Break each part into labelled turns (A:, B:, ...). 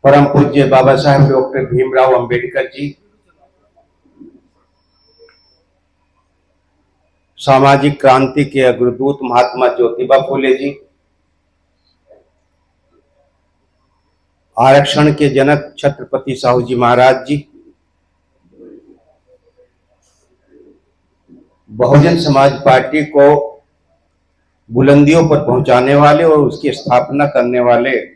A: परम पूज्य बाबा साहेब डॉक्टर भीमराव अंबेडकर जी, सामाजिक क्रांति के अग्रदूत महात्मा ज्योतिबा फूले जी, आरक्षण के जनक छत्रपति साहू जी महाराज जी, बहुजन समाज पार्टी को बुलंदियों पर पहुंचाने वाले और उसकी स्थापना करने वाले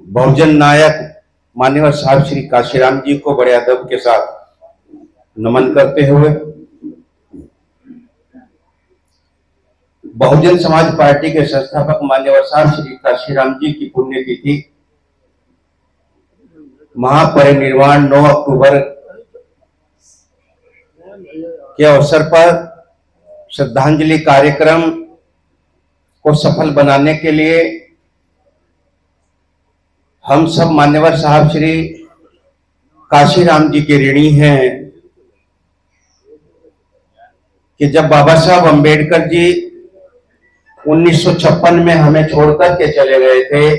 A: बहुजन नायक माननीय साहब श्री काशीराम जी को बड़े अदब के साथ नमन करते हुए बहुजन समाज पार्टी के संस्थापक माननीय साहब श्री काशीराम जी की पुण्यतिथि महापरिनिर्वाण 9 अक्टूबर के अवसर पर श्रद्धांजलि कार्यक्रम को सफल बनाने के लिए हम सब मान्यवर साहब श्री काशीराम जी के ऋणी हैं कि जब बाबा साहब अंबेडकर जी 1956 में हमें छोड़कर के चले गए थे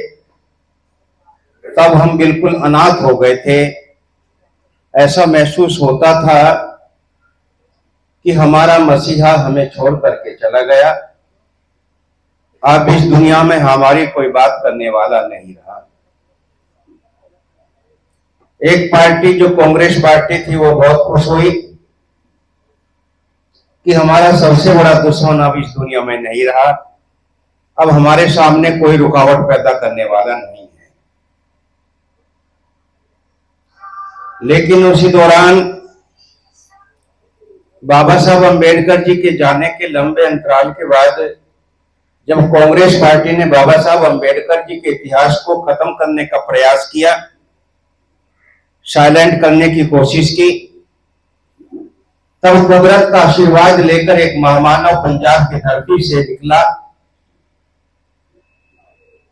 A: तब हम बिल्कुल अनाथ हो गए थे। ऐसा महसूस होता था कि हमारा मसीहा हमें छोड़ करके चला गया, अब इस दुनिया में हमारी कोई बात करने वाला नहीं रहा। एक पार्टी जो कांग्रेस पार्टी थी वो बहुत खुश हुई कि हमारा सबसे बड़ा दुश्मन अब इस दुनिया में नहीं रहा, अब हमारे सामने कोई रुकावट पैदा करने वाला नहीं है। लेकिन उसी दौरान बाबा साहब अंबेडकर जी के जाने के लंबे अंतराल के बाद जब कांग्रेस पार्टी ने बाबा साहब अंबेडकर जी के इतिहास को खत्म करने का प्रयास किया, साइलेंट करने की कोशिश की, तब कुदरत का आशीर्वाद लेकर एक महामानव पंजाब की धरती से निकला,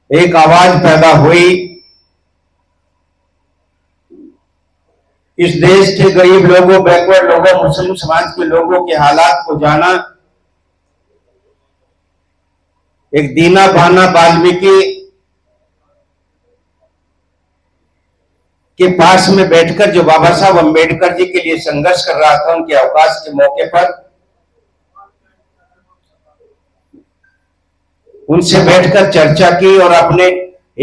A: एक आवाज पैदा हुई। इस देश के गरीब लोगों, बैकवर्ड लोगों, मुस्लिम समाज के लोगों के हालात को जाना। एक दीना भाना वाल्मीकि के पास में बैठकर जो बाबा साहब अंबेडकर जी के लिए संघर्ष कर रहा था, उनके अवकाश के मौके पर उनसे बैठकर चर्चा की और अपने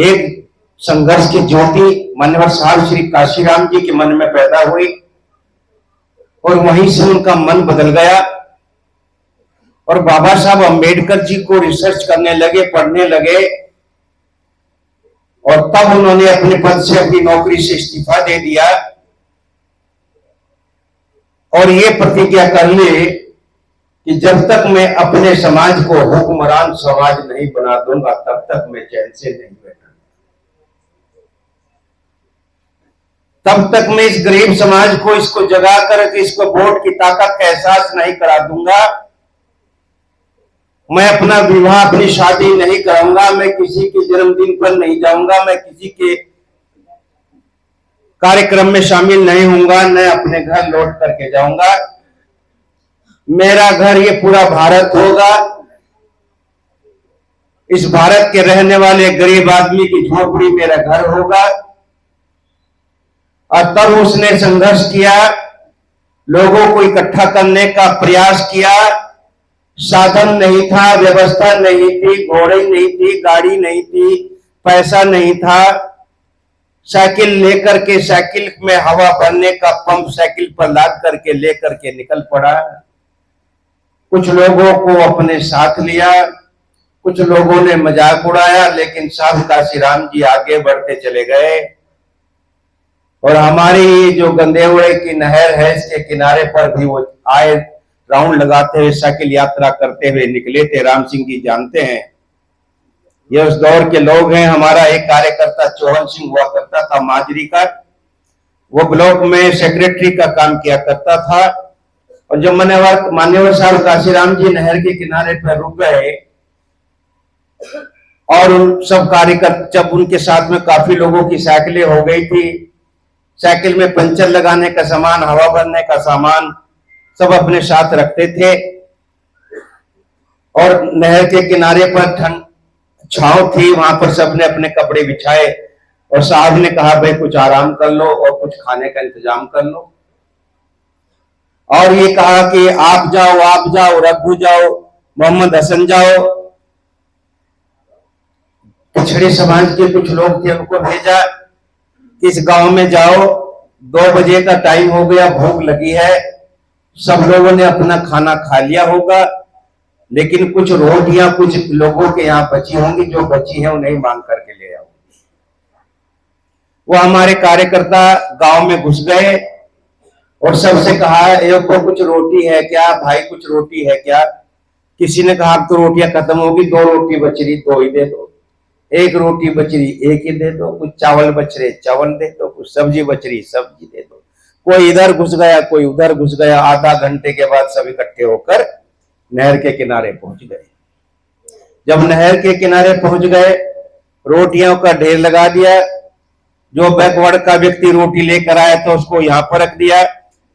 A: एक संघर्ष की ज्योति माननीय साहब श्री काशीराम जी के मन में पैदा हुई और वहीं से उनका मन बदल गया और बाबा साहब अंबेडकर जी को रिसर्च करने लगे, पढ़ने लगे और तब उन्होंने अपने पद से, अपनी नौकरी से इस्तीफा दे दिया और ये प्रतिज्ञा कर ली कि जब तक मैं अपने समाज को हुक्मरान समाज नहीं बना दूंगा तब तक मैं चैन से नहीं बैठूंगा, तब तक मैं इस गरीब समाज को इसको जगा कर इसको वोट की ताकत का एहसास नहीं करा दूंगा, मैं अपना विवाह, अपनी शादी नहीं कराऊंगा, मैं किसी के जन्मदिन पर नहीं जाऊंगा, मैं किसी के कार्यक्रम में शामिल नहीं होऊंगा, मैं अपने घर लौट करके जाऊंगा, मेरा घर ये पूरा भारत होगा, इस भारत के रहने वाले गरीब आदमी की झोपड़ी मेरा घर होगा। और तब उसने संघर्ष किया, लोगों को इकट्ठा करने का प्रयास किया। साधन नहीं था, व्यवस्था नहीं थी, घोड़े नहीं थी, गाड़ी नहीं थी, पैसा नहीं था, साइकिल लेकर के साइकिल में हवा भरने का पंप साइकिल पर लाद करके लेकर के निकल पड़ा। कुछ लोगों को अपने साथ लिया, कुछ लोगों ने मजाक उड़ाया, लेकिन साहब काशीराम जी आगे बढ़ते चले गए और हमारी जो गंदेवड़े की नहर है इसके किनारे पर भी वो आए, राउंड लगाते हुए साइकिल यात्रा करते हुए निकले थे। राम सिंह जी जानते हैं, ये उस दौर के लोग हैं। हमारा एक कार्यकर्ता चौहान सिंह हुआ करता था माजरी का, वो ब्लॉक में सेक्रेटरी का काम किया करता था और जब मान्यवर साहब काशीराम जी नहर के किनारे पर रुक गए और उन सब कार्यकर्ता, जब उनके साथ में काफी लोगों की साइकिलें हो गई थी, साइकिल में पंचर लगाने का सामान, हवा भरने का सामान सब अपने साथ रखते थे और नहर के किनारे पर छांव थी, वहां पर सबने अपने कपड़े बिछाए और साहब ने कहा भाई कुछ आराम कर लो और कुछ खाने का इंतजाम कर लो। और ये कहा कि आप जाओ, रघु जाओ, मोहम्मद हसन जाओ। पिछड़े समाज के कुछ लोग थे, उनको भेजा इस गांव में जाओ, 2 बजे का टाइम हो गया, भूख लगी है, सब लोगों ने अपना खाना खा लिया होगा, लेकिन कुछ रोटियां कुछ लोगों के यहाँ बची होंगी, जो बची है उन्हें मांग करके ले आओ। वो हमारे कार्यकर्ता गांव में घुस गए और सबसे कहा एक को कुछ रोटी है क्या भाई, कुछ रोटी है क्या? किसी ने कहा अब तो रोटियां खत्म होगी, 2 रोटी बच रही 2 ही दे दो, 1 रोटी बच रही 1 ही दे दो, कुछ चावल बच रहे चावल दे दो, कुछ सब्जी बच रही सब्जी दे दो। कोई इधर घुस गया, कोई उधर घुस गया। आधा घंटे के बाद सब इकट्ठे होकर नहर के किनारे पहुंच गए। जब नहर के किनारे पहुंच गए, रोटियों का ढेर लगा दिया। जो बैकवर्ड का व्यक्ति रोटी लेकर आया था उसको यहाँ पर रख दिया,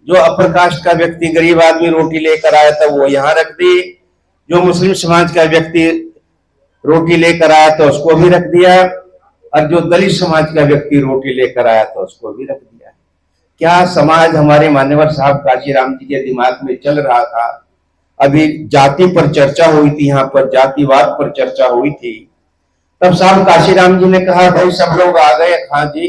A: जो अपर कास्ट का व्यक्ति गरीब आदमी रोटी लेकर आया था वो यहाँ रख दी, जो मुस्लिम समाज का व्यक्ति रोटी लेकर आया था उसको भी रख दिया, और जो दलित समाज का व्यक्ति रोटी लेकर आया था उसको भी रख दिया। क्या समाज हमारे मान्यवर साहब काशीराम जी के दिमाग में चल रहा था? अभी जाति पर चर्चा हुई थी, यहाँ पर जातिवाद पर चर्चा हुई थी। तब साहब काशीराम जी ने कहा भाई सब लोग आ गए खां जी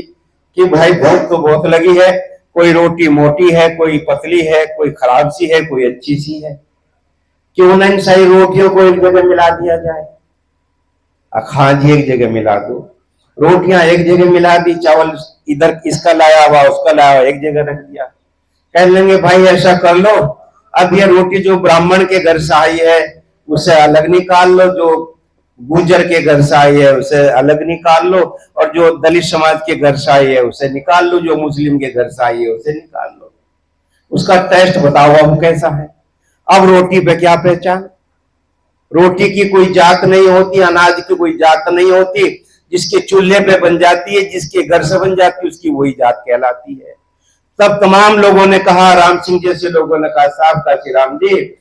A: कि भाई भूख तो बहुत लगी है, कोई रोटी मोटी है, कोई पतली है, कोई खराब सी है, कोई अच्छी सी है, क्यों ना इन सारी रोटियों को एक जगह मिला दिया जाए। खां जी एक जगह मिला दो, रोटियां एक जगह मिला दी, चावल इधर इसका लाया हुआ उसका लाया हुआ एक जगह रख दिया। कह लेंगे भाई ऐसा कर लो, अब ये रोटी जो ब्राह्मण के घर से आई है उसे अलग निकाल लो, जो गुजर के घर से आई है उसे अलग निकाल लो, और जो दलित समाज के घर से आई है उसे निकाल लो, जो मुस्लिम के घर से आई है उसे निकाल लो। उसका टेस्ट बताओ अब कैसा है। अब रोटी पे क्या पहचान? रोटी की कोई जात नहीं होती, अनाज की कोई जात नहीं होती, जिसके चूल्हे पे बन जाती है, जिसके घर से बन जाती है उसकी वही जात कहलाती है। तब तमाम लोगों ने कहा, राम सिंह जैसे लोगों ने कहा साहब काशीराम जी,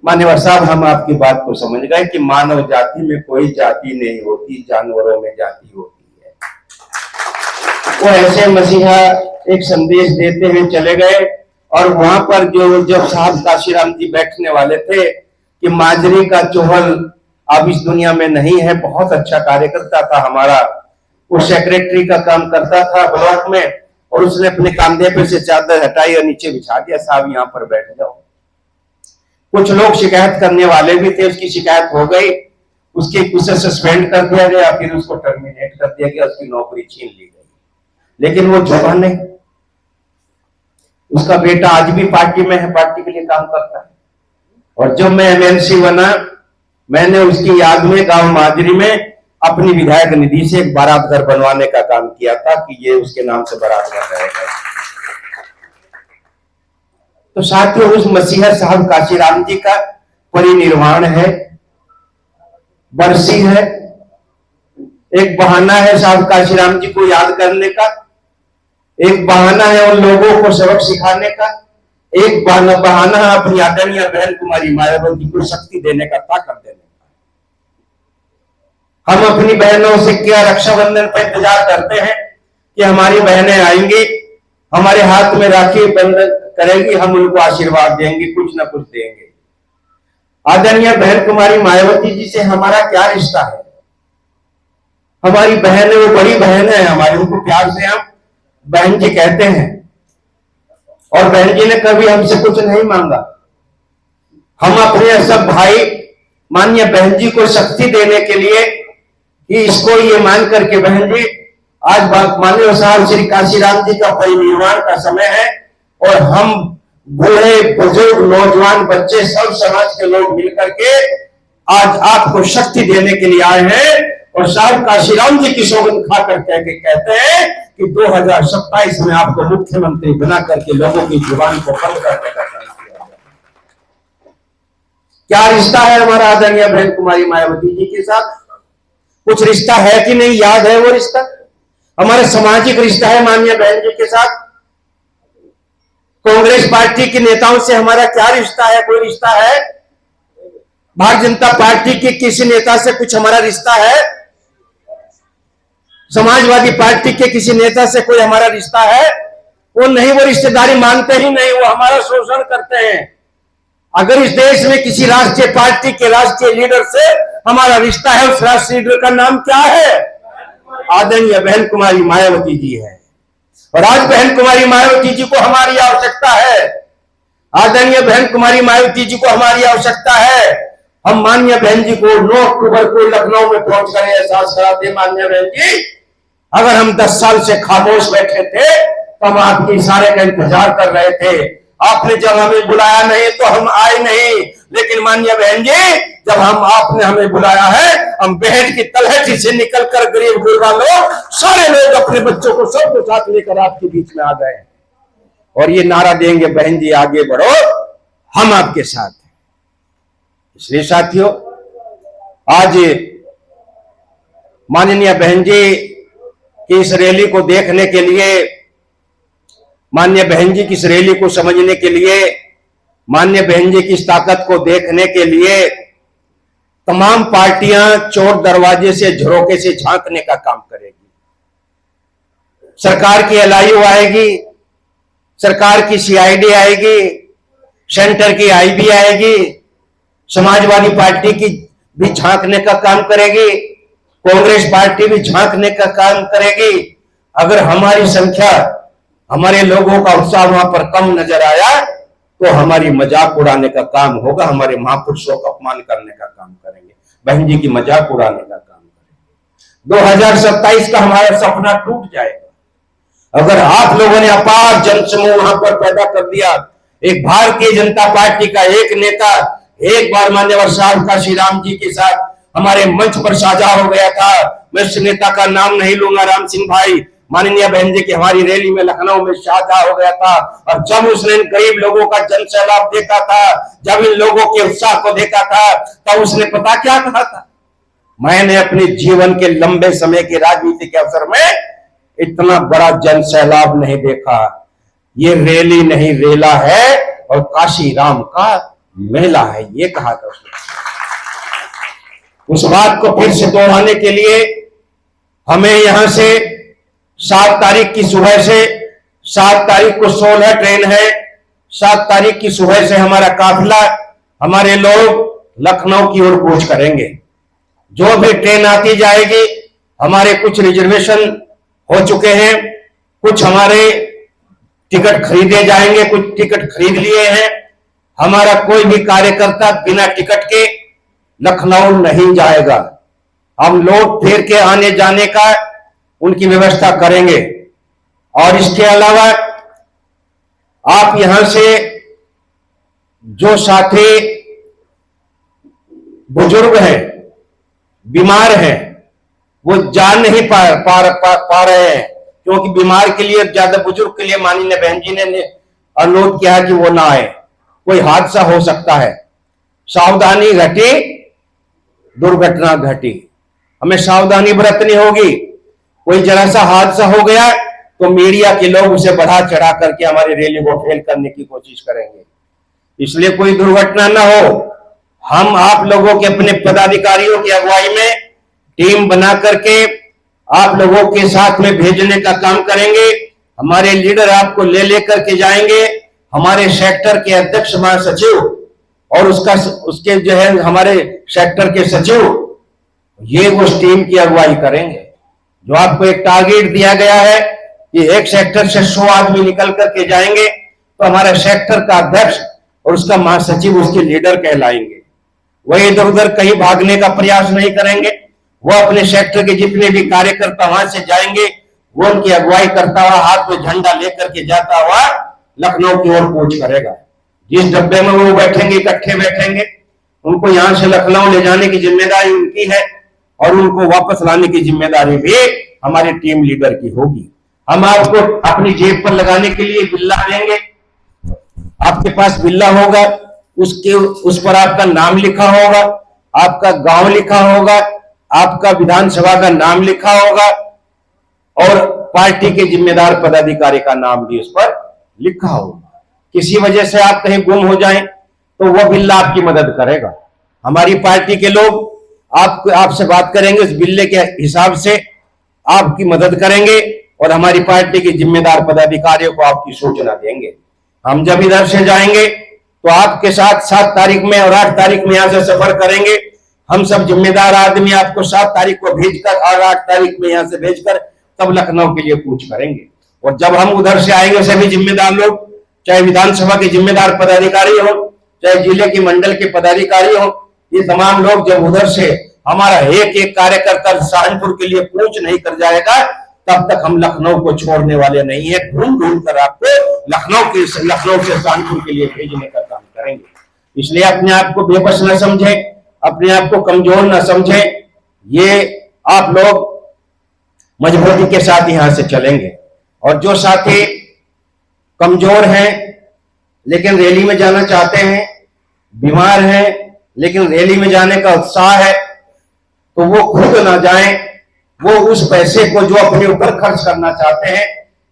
A: मान्यवर साहब हम आपकी बात को समझ गए कि मानव जाति में कोई जाति नहीं होती, जानवरों में जाति होती है। वो ऐसे मसीहा एक संदेश देते हुए चले गए, और वहां पर जो जब साहब काशीराम जी बैठने वाले थे कि माजरी का चोहल अब इस दुनिया में नहीं है, बहुत अच्छा कार्यकर्ता था हमारा, वो सेक्रेटरी का काम करता था ब्लॉक में, और उसने अपने कंधे पे से चादर हटाई और नीचे बिछा दिया, साहब यहाँ पर बैठ जाओ। कुछ लोग शिकायत करने वाले भी थे, उसकी शिकायत हो गई, उसे सस्पेंड कर दिया गया, फिर उसको टर्मिनेट कर दिया गया, उसकी नौकरी छीन ली गई। लेकिन वो झुका नहीं, उसका बेटा आज भी पार्टी में है, पार्टी के लिए काम करता है। और जब मैं एमएलसी बना, मैंने उसकी याद में गांव माजरी में अपनी विधायक निधि से एक बारात घर बनवाने का काम किया था कि ये उसके नाम से बारात घर रहेगा। तो साथियों, उस मसीहा साहब काशीराम जी का परिनिर्वाण है, बरसी है, एक बहाना है साहब काशीराम जी को याद करने का, एक बहाना है उन लोगों को सबक सिखाने का, एक बहाना है अपनी आदरणीय बहन कुमारी मायावती को शक्ति देने का, ताकत देने का। हम अपनी बहनों से क्या रक्षाबंधन पर इंतजार करते हैं कि हमारी बहनें आएंगी, हमारे हाथ में राखी बंधन करेंगी, हम उनको आशीर्वाद देंगे, कुछ ना कुछ देंगे। आदरणीय बहन कुमारी मायावती जी से हमारा क्या रिश्ता है? हमारी बहन है, वो बड़ी बहन है हमारी, उनको प्यार से हम बहन जी कहते हैं, और बहन जी ने कभी हमसे कुछ नहीं मांगा। हम अपने सब भाई माननीय बहन जी को शक्ति देने के लिए कि इसको ये मान करके बहन जी आज माननीय साहब श्री काशीराम जी का परिनिर्वाण का समय है, और हम बूढ़े बुजुर्ग नौजवान बच्चे सब समाज के लोग मिलकर के आज आपको शक्ति देने के लिए आए हैं, और साहब काशीराम जी की सौगंध खा करके कहते हैं कि 2027 में आपको मुख्यमंत्री बना करके लोगों की जुबान को बंद करने का काम किया। क्या रिश्ता है हमारा आदरणीय बहन कुमारी मायावती जी के साथ? कुछ रिश्ता है कि नहीं? याद है वो रिश्ता? हमारे सामाजिक रिश्ता है माननीय बहन जी के साथ। कांग्रेस पार्टी के नेताओं से हमारा क्या रिश्ता है? कोई रिश्ता है? भारतीय जनता पार्टी के किसी नेता से कुछ हमारा रिश्ता है? समाजवादी पार्टी के किसी नेता से कोई हमारा रिश्ता है? वो नहीं, वो रिश्तेदारी मानते ही नहीं, वो हमारा शोषण करते हैं। अगर इस देश में किसी राष्ट्रीय पार्टी के राष्ट्रीय लीडर से हमारा रिश्ता है, उस राष्ट्रीय लीडर का नाम क्या है? आदरणीय बहन कुमारी मायावती जी है। और आज बहन कुमारी मायावती जी को हमारी आवश्यकता है। आदरणीय बहन कुमारी मायावती जी को हमारी आवश्यकता है। हम माननीय बहन जी को 9 अक्टूबर को लखनऊ में पहुंच कर एहसास कराते। माननीय बहन जी, अगर हम 10 साल से खामोश बैठे थे तो हम आपके इशारे का इंतजार कर रहे थे। आपने जब हमें बुलाया नहीं तो हम आए नहीं, लेकिन माननीय बहन जी, जब आपने हमें बुलाया है, हम बेहद की तलहटी से निकलकर गरीब गुरबा लोग, सारे लोग अपने बच्चों को सबको साथ लेकर आपके बीच में आ गए और ये नारा देंगे, बहन जी आगे बढ़ो, हम आपके साथ हैं। इसलिए साथियों, आज माननीय बहन जी की इस रैली को देखने के लिए, माननीय बहन जी की इस रैली को समझने के लिए, माननीय बहन जी की इस ताकत को देखने के लिए तमाम पार्टियां चोर दरवाजे से झरोके से झांकने का काम करेगी। सरकार की एलआईयू आएगी, सरकार की सीआईडी आएगी, सेंटर की आईबी आएगी, समाजवादी पार्टी की भी झांकने का काम करेगी, कांग्रेस पार्टी भी झांकने का काम करेगी। अगर हमारी संख्या, हमारे लोगों का उत्साह वहां पर कम नजर आया तो हमारी मजाक उड़ाने का काम होगा, हमारे महापुरुषों का अपमान करने का काम करेंगे, बहन जी की मजाक उड़ाने का काम करेंगे। 2027 का हमारा सपना टूट जाएगा अगर आप लोगों ने अपार जनसमूह वहां पर पैदा कर दिया। एक भारतीय जनता पार्टी का एक नेता एक बार मान्यवर साहब का श्री राम जी के साथ हमारे मंच पर साझा हो गया था। मैं उस नेता का नाम नहीं लूंगा, राम सिंह भाई, माननीय बहन जी की हमारी रैली में लखनऊ में साझा हो गया था। और जब उसने इन गरीब लोगों का जन सैलाब देखा था, जब इन लोगों के उत्साह को देखा था, तब उसने पता क्या कहा था? मैंने अपने जीवन के लंबे समय के राजनीति के अवसर में इतना बड़ा जन सैलाब नहीं देखा। ये रैली नहीं, रेला है और काशी राम का मेला है, ये कहा था उसने। उस बात को फिर से दोहराने के लिए हमें यहां से 7 तारीख की सुबह से, 7 तारीख को 16 ट्रेन है, 7 तारीख की सुबह से हमारा काफिला, हमारे लोग लखनऊ की ओर कूच करेंगे। जो भी ट्रेन आती जाएगी, हमारे कुछ रिजर्वेशन हो चुके हैं, कुछ हमारे टिकट खरीदे जाएंगे, कुछ टिकट खरीद लिए हैं। हमारा कोई भी कार्यकर्ता बिना टिकट के लखनऊ नहीं जाएगा। हम लोग फेर के आने जाने का उनकी व्यवस्था करेंगे। और इसके अलावा आप यहां से जो साथी बुजुर्ग हैं, बीमार हैं, वो जा नहीं पा रहे हैं, क्योंकि बीमार के लिए, ज्यादा बुजुर्ग के लिए माननीय बहन जी ने अनुरोध किया कि वो ना आए, कोई हादसा हो सकता है। सावधानी घटी, दुर्घटना घटी, हमें सावधानी बरतनी होगी। कोई जरा सा हादसा हो गया तो मीडिया के लोग उसे बढ़ा चढ़ा करके हमारी रैली को फेल करने की कोशिश करेंगे। इसलिए कोई दुर्घटना ना हो। हम आप लोगों के अपने पदाधिकारियों की अगुवाई में टीम बना करके आप लोगों के साथ में भेजने का काम करेंगे। हमारे लीडर आपको ले लेकर के जाएंगे। हमारे सेक्टर के अध्यक्ष महासचिव और उसके जो है हमारे सेक्टर के सचिव, ये उस टीम की अगुवाई करेंगे। जो आपको एक टारगेट दिया गया है कि एक सेक्टर से 100 आदमी निकल करके जाएंगे, तो हमारे सेक्टर का अध्यक्ष और उसका महासचिव उसके लीडर कहलाएंगे। वह इधर उधर कहीं भागने का प्रयास नहीं करेंगे। वो अपने सेक्टर के जितने भी कार्यकर्ता वहां से जाएंगे, वो उनकी अगुवाई करता हुआ, हाथ में झंडा लेकर के जाता हुआ लखनऊ की ओर कूच करेगा। जिस डब्बे में वो बैठेंगे, इकट्ठे बैठेंगे, उनको यहां से लखनऊ ले जाने की जिम्मेदारी उनकी है और उनको वापस लाने की जिम्मेदारी भी हमारी टीम लीडर की होगी। हम आपको अपनी जेब पर लगाने के लिए बिल्ला देंगे। आपके पास बिल्ला होगा, उस पर आपका नाम लिखा होगा, आपका गांव लिखा होगा, आपका विधानसभा का नाम लिखा होगा और पार्टी के जिम्मेदार पदाधिकारी का नाम भी उस पर लिखा होगा। किसी वजह से आप कहीं गुम हो जाएं तो वह बिल्ला आपकी मदद करेगा। हमारी पार्टी के लोग आपसे बात करेंगे, उस बिल्ले के हिसाब से आपकी मदद करेंगे और हमारी पार्टी के जिम्मेदार पदाधिकारियों को आपकी सूचना देंगे। हम जब इधर से जाएंगे तो आपके साथ 7 तारीख में और 8 तारीख में यहां से सफर करेंगे। हम सब जिम्मेदार आदमी आपको 7 तारीख को भेजकर और 8 तारीख में यहां से भेजकर तब लखनऊ के लिए कूच करेंगे। और जब हम उधर से आएंगे सभी जिम्मेदार लोग, चाहे विधानसभा के जिम्मेदार पदाधिकारी हो, चाहे जिले के मंडल के पदाधिकारी हो, ये तमाम लोग जब उधर से हमारा एक एक कार्यकर्ता सहारनपुर के लिए कूच नहीं कर जाएगा तब तक हम लखनऊ को छोड़ने वाले नहीं है। ढूंढ ढूंढ कर आपको लखनऊ से सहारनपुर के लिए भेजने का काम करेंगे। इसलिए अपने आप को बेबस न समझे, अपने आप को कमजोर न समझे। ये आप लोग मजबूती के साथ यहां से चलेंगे। और जो साथी कमजोर हैं लेकिन रैली में जाना चाहते हैं, बीमार हैं लेकिन रैली में जाने का उत्साह है, तो वो खुद ना जाएं। वो उस पैसे को जो अपने ऊपर खर्च करना चाहते हैं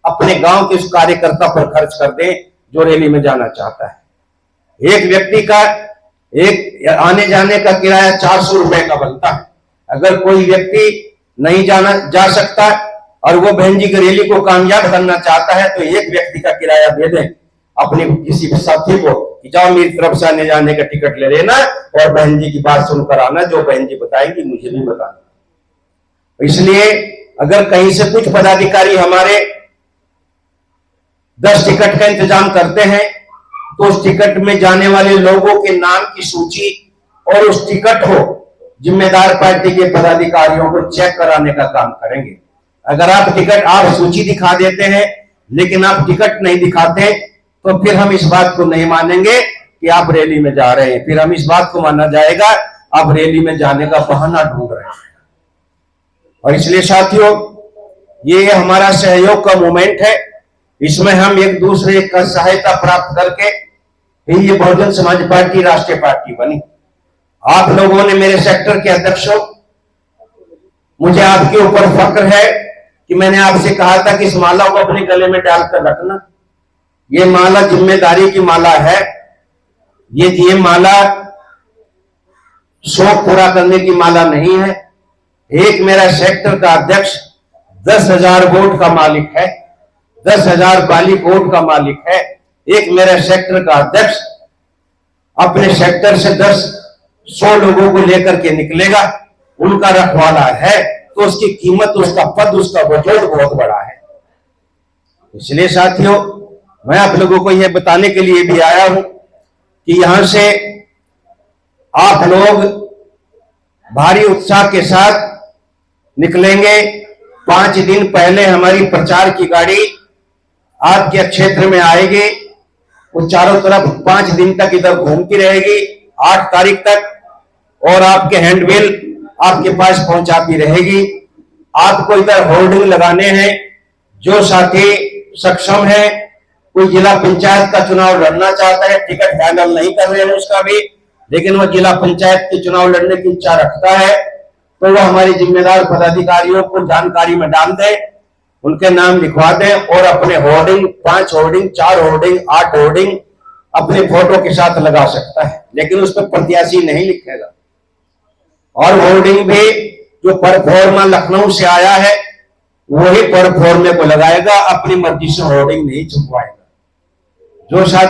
A: अपने गांव के उस कार्यकर्ता पर खर्च कर दें जो रैली में जाना चाहता है। एक व्यक्ति का एक आने जाने का किराया 400 रुपए का बनता है। अगर कोई व्यक्ति नहीं जा सकता और वो बहन जी की रैली को कामयाब करना चाहता है तो एक व्यक्ति का किराया दे दें अपने किसी साथी को कि जाओ मेरी तरफ से आने जाने का टिकट ले लेना और बहन जी की बात सुनकर आना, जो बहन जी बताएंगी मुझे भी बताना। इसलिए अगर कहीं से कुछ पदाधिकारी हमारे 10 टिकट का इंतजाम करते हैं तो उस टिकट में जाने वाले लोगों के नाम की सूची और उस टिकट को जिम्मेदार पार्टी के पदाधिकारियों को चेक कराने का काम करेंगे। अगर आप सूची दिखा देते हैं लेकिन आप टिकट नहीं दिखाते तो फिर हम इस बात को नहीं मानेंगे कि आप रैली में जा रहे हैं। फिर हम इस बात को माना जाएगा आप रैली में जाने का बहाना ढूंढ रहे हैं। और इसलिए साथियों, ये हमारा सहयोग का मूवमेंट है। इसमें हम एक दूसरे का सहायता प्राप्त करके ही ये बहुजन समाज पार्टी राष्ट्रीय पार्टी बनी। आप लोगों ने मेरे सेक्टर के अध्यक्ष हो, मुझे आपके ऊपर फक्र है कि मैंने आपसे कहा था कि इस माला को अपने गले में डालकर रखना। ये माला जिम्मेदारी की माला है। ये माला शौक पूरा करने की माला नहीं है। एक मेरा सेक्टर का अध्यक्ष 10,000 वोट का मालिक है, 10,000 बालिक वोट का मालिक है। एक मेरा सेक्टर का अध्यक्ष अपने सेक्टर से 100 लोगों को लेकर के निकलेगा, उनका रखवाला है, तो उसकी कीमत, उसका पद, उसका वजूद बहुत बड़ा है। इसलिए साथियों, मैं आप लोगों को यह बताने के लिए भी आया हूं कि यहां से आप लोग भारी उत्साह के साथ निकलेंगे। 5 दिन पहले हमारी प्रचार की गाड़ी आपके क्षेत्र में आएगी। वो चारों तरफ 5 दिन तक इधर घूमती रहेगी 8 तारीख तक, और आपके हैंडबिल आपके पास पहुंचाती रहेगी। आपको इधर होर्डिंग लगाने हैं। जो साथी सक्षम है, कोई जिला पंचायत का चुनाव लड़ना चाहता है, टिकट फाइनल नहीं कर रहे हैं उसका भी, लेकिन वह जिला पंचायत के चुनाव लड़ने की इच्छा रखता है, तो वह हमारे जिम्मेदार पदाधिकारियों को जानकारी में डाल दे, उनके नाम लिखवा दें और अपने होर्डिंग 5 होर्डिंग 4 होर्डिंग 8 होर्डिंग अपने फोटो के साथ लगा सकता है, लेकिन उस पर प्रत्याशी नहीं लिखेगा। और होर्डिंग भी जो परफॉर्मा लखनऊ से आया है वही परफॉर्मे को लगाएगा, अपनी मर्जी से होर्डिंग नहीं छुपवाएगा। जो साथ